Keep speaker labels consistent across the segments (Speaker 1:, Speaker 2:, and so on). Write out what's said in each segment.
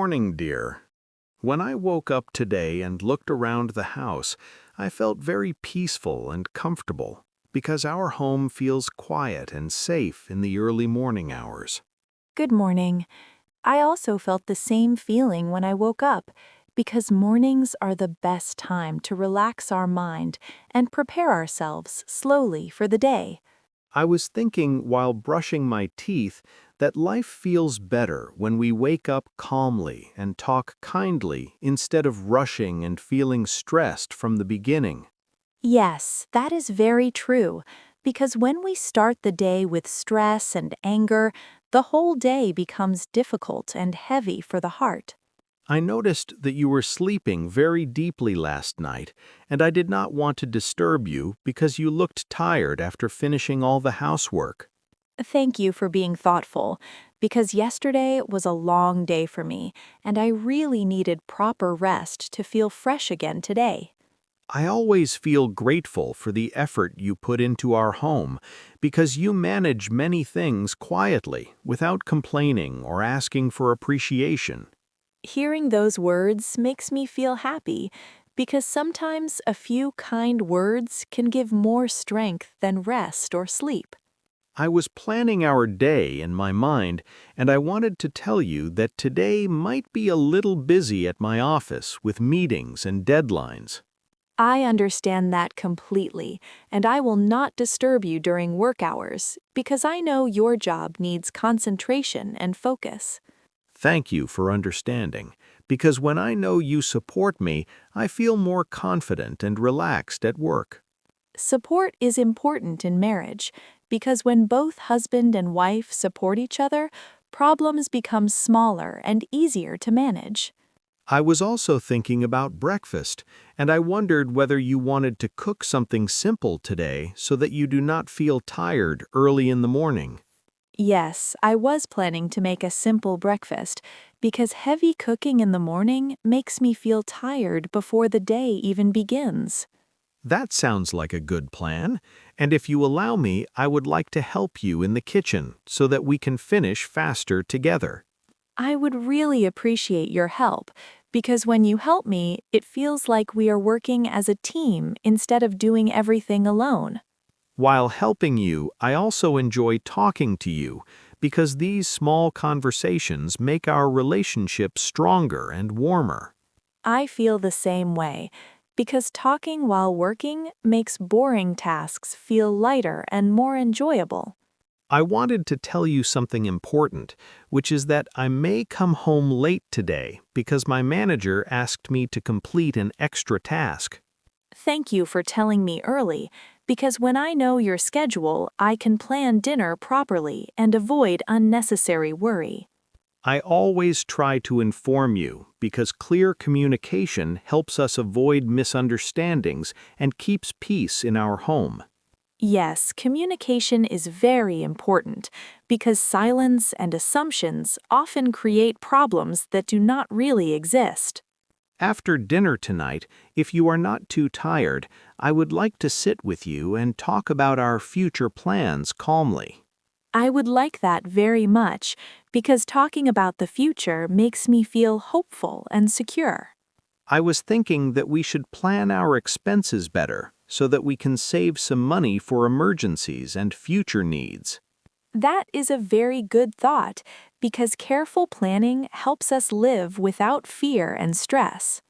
Speaker 1: morning, dear. When I woke up today and looked around the house, I felt very peaceful and comfortable because our home feels quiet and safe in the early morning hours.
Speaker 2: Good morning. I also felt the same feeling when I woke up, because mornings are the best time to relax our mind and prepare ourselves slowly for the day.
Speaker 1: I was thinking while brushing my teeth that life feels better when we wake up calmly and talk kindly instead of rushing and feeling stressed from the beginning.
Speaker 2: Yes, that is very true, because when we start the day with stress and anger, the whole day becomes difficult and heavy for the heart.
Speaker 1: I noticed that you were sleeping very deeply last night, and I did not want to disturb you because you looked tired after finishing all the housework.
Speaker 2: Thank you for being thoughtful, because yesterday was a long day for me, and I really needed proper rest to feel fresh again today.
Speaker 1: I always feel grateful for the effort you put into our home because you manage many things quietly without complaining or asking for appreciation.
Speaker 2: Hearing those words makes me feel happy, because sometimes a few kind words can give more strength than rest or sleep.
Speaker 1: I was planning our day in my mind, and I wanted to tell you that today might be a little busy at my office with meetings and deadlines.
Speaker 2: I understand that completely, and I will not disturb you during work hours, because I know your job needs concentration and focus.
Speaker 1: Thank you for understanding, because when I know you support me, I feel more confident and relaxed at work.
Speaker 2: Support is important in marriage, because when both husband and wife support each other, problems become smaller and easier to manage.
Speaker 1: I was also thinking about breakfast, and I wondered whether you wanted to cook something simple today so that you do not feel tired early in the morning.
Speaker 2: Yes, I was planning to make a simple breakfast, because heavy cooking in the morning makes me feel tired before the day even begins.
Speaker 1: That sounds like a good plan, and if you allow me, I would like to help you in the kitchen so that we can finish faster together.
Speaker 2: I would really appreciate your help, because when you help me, it feels like we are working as a team instead of doing everything alone.
Speaker 1: While helping you, I also enjoy talking to you because these small conversations make our relationship stronger and warmer.
Speaker 2: I feel the same way, because talking while working makes boring tasks feel lighter and more enjoyable.
Speaker 1: I wanted to tell you something important, which is that I may come home late today because my manager asked me to complete an extra task.
Speaker 2: Thank you for telling me early, because when I know your schedule, I can plan dinner properly and avoid unnecessary worry.
Speaker 1: I always try to inform you because clear communication helps us avoid misunderstandings and keeps peace in our home.
Speaker 2: Yes, communication is very important, because silence and assumptions often create problems that do not really exist.
Speaker 1: After dinner tonight, if you are not too tired, I would like to sit with you and talk about our future plans calmly.
Speaker 2: I would like that very much, because talking about the future makes me feel hopeful and secure.
Speaker 1: I was thinking that we should plan our expenses better so that we can save some money for emergencies and future needs.
Speaker 2: That is a very good thought, because careful planning helps us live without fear and stress.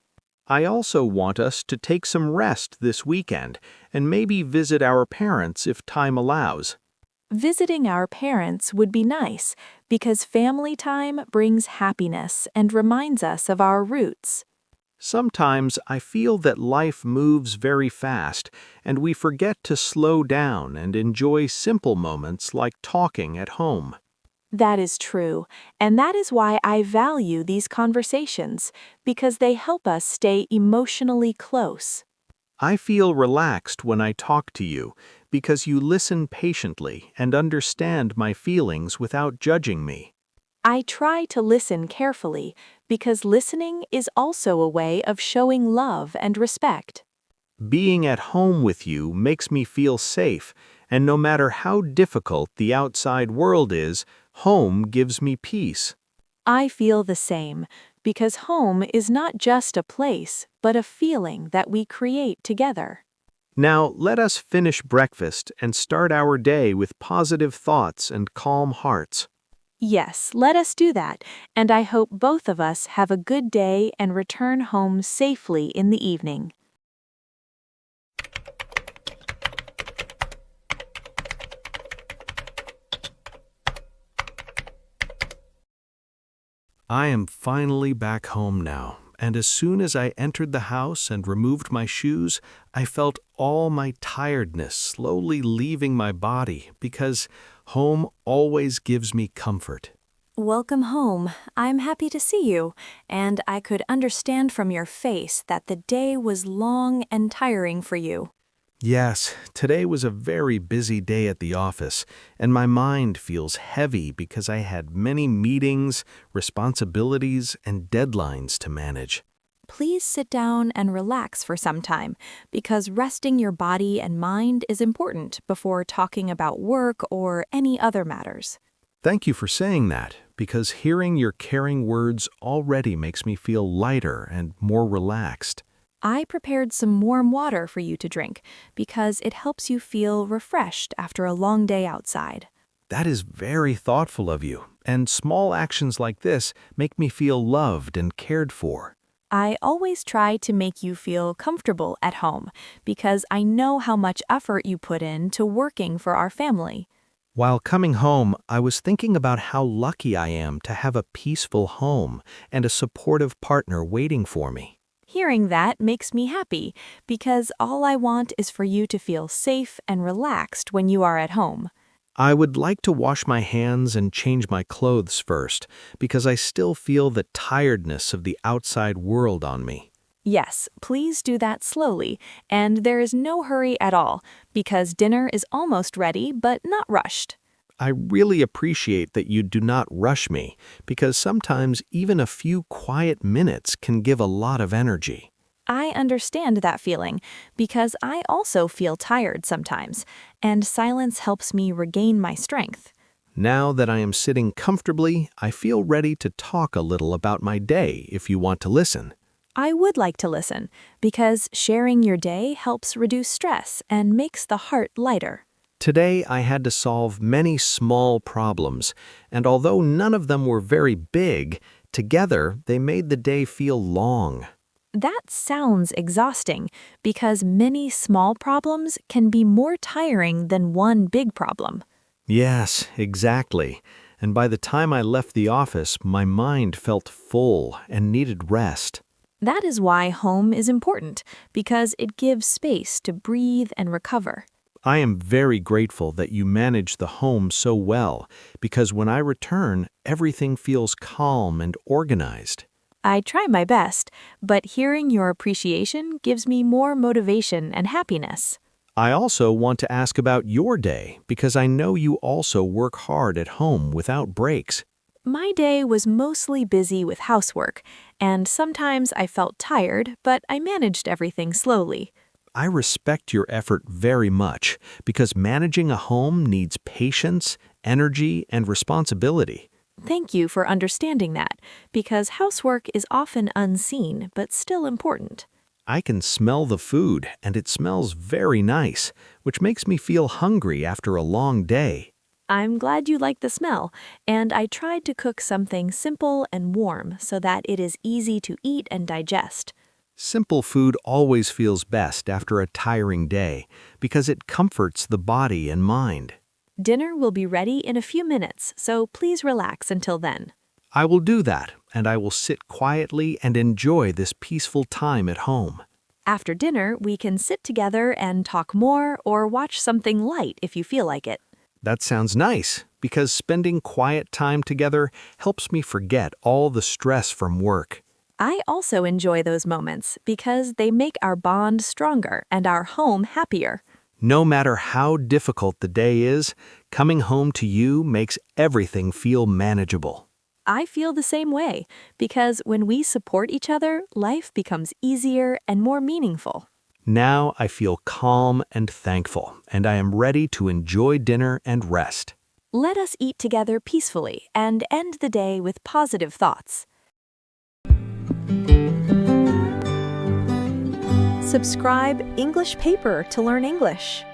Speaker 1: I also want us to take some rest this weekend and maybe visit our parents if time allows.
Speaker 2: Visiting our parents would be nice, because family time brings happiness and reminds us of our roots.
Speaker 1: Sometimes I feel that life moves very fast and we forget to slow down and enjoy simple moments like talking at home.
Speaker 2: That is true, and that is why I value these conversations, because they help us stay emotionally close.
Speaker 1: I feel relaxed when I talk to you because you listen patiently and understand my feelings without judging me.
Speaker 2: I try to listen carefully, because listening is also a way of showing love and respect.
Speaker 1: Being at home with you makes me feel safe, and no matter how difficult the outside world is, home gives me peace.
Speaker 2: I feel the same, because home is not just a place, but a feeling that we create together.
Speaker 1: Now, let us finish breakfast and start our day with positive thoughts and calm hearts.
Speaker 2: Yes, let us do that, and I hope both of us have a good day and return home safely in the evening.
Speaker 1: I am finally back home now, and as soon as I entered the house and removed my shoes, I felt all my tiredness slowly leaving my body because home always gives me comfort.
Speaker 2: Welcome home. I'm happy to see you, and I could understand from your face that the day was long and tiring for you.
Speaker 1: Yes, today was a very busy day at the office, and my mind feels heavy because I had many meetings, responsibilities, and deadlines to manage.
Speaker 2: Please sit down and relax for some time, because resting your body and mind is important before talking about work or any other matters.
Speaker 1: Thank you for saying that, because hearing your caring words already makes me feel lighter and more relaxed.
Speaker 2: I prepared some warm water for you to drink because it helps you feel refreshed after a long day outside.
Speaker 1: That is very thoughtful of you, and small actions like this make me feel loved and cared for.
Speaker 2: I always try to make you feel comfortable at home because I know how much effort you put into working for our family.
Speaker 1: While coming home, I was thinking about how lucky I am to have a peaceful home and a supportive partner waiting for me.
Speaker 2: Hearing that makes me happy because all I want is for you to feel safe and relaxed when you are at home.
Speaker 1: I would like to wash my hands and change my clothes first, because I still feel the tiredness of the outside world on me.
Speaker 2: Yes, please do that slowly, and there is no hurry at all because dinner is almost ready but not rushed.
Speaker 1: I really appreciate that you do not rush me, because sometimes even a few quiet minutes can give a lot of energy.
Speaker 2: I understand that feeling because I also feel tired sometimes, and silence helps me regain my strength.
Speaker 1: Now that I am sitting comfortably, I feel ready to talk a little about my day if you want to listen.
Speaker 2: I would like to listen because sharing your day helps reduce stress and makes the heart lighter.
Speaker 1: Today I had to solve many small problems, and although none of them were very big, together they made the day feel long.
Speaker 2: That sounds exhausting because many small problems can be more tiring than one big problem.
Speaker 1: Yes, exactly. And by the time I left the office, my mind felt full and needed rest.
Speaker 2: That is why home is important because it gives space to breathe and recover.
Speaker 1: I am very grateful that you manage the home so well, because when I return, everything feels calm and organized.
Speaker 2: I try my best, but hearing your appreciation gives me more motivation and happiness.
Speaker 1: I also want to ask about your day, because I know you also work hard at home without breaks.
Speaker 2: My day was mostly busy with housework, and sometimes I felt tired, but I managed everything slowly.
Speaker 1: I respect your effort very much, because managing a home needs patience, energy, and responsibility.
Speaker 2: Thank you for understanding that, because housework is often unseen but still important.
Speaker 1: I can smell the food, and it smells very nice, which makes me feel hungry after a long day.
Speaker 2: I'm glad you like the smell, and I tried to cook something simple and warm so that it is easy to eat and digest.
Speaker 1: Simple food always feels best after a tiring day, because it comforts the body and mind.
Speaker 2: Dinner will be ready in a few minutes, so please relax until then.
Speaker 1: I will do that, and I will sit quietly and enjoy this peaceful time at home.
Speaker 2: After dinner, we can sit together and talk more or watch something light if you feel like it.
Speaker 1: That sounds nice, because spending quiet time together helps me forget all the stress from work.
Speaker 2: I also enjoy those moments because they make our bond stronger and our home happier.
Speaker 1: No matter how difficult the day is, coming home to you makes everything feel manageable.
Speaker 2: I feel the same way because when we support each other, life becomes easier and more meaningful.
Speaker 1: Now I feel calm and thankful, and I am ready to enjoy dinner and rest.
Speaker 2: Let us eat together peacefully and end the day with positive thoughts. Subscribe English Paper to learn English.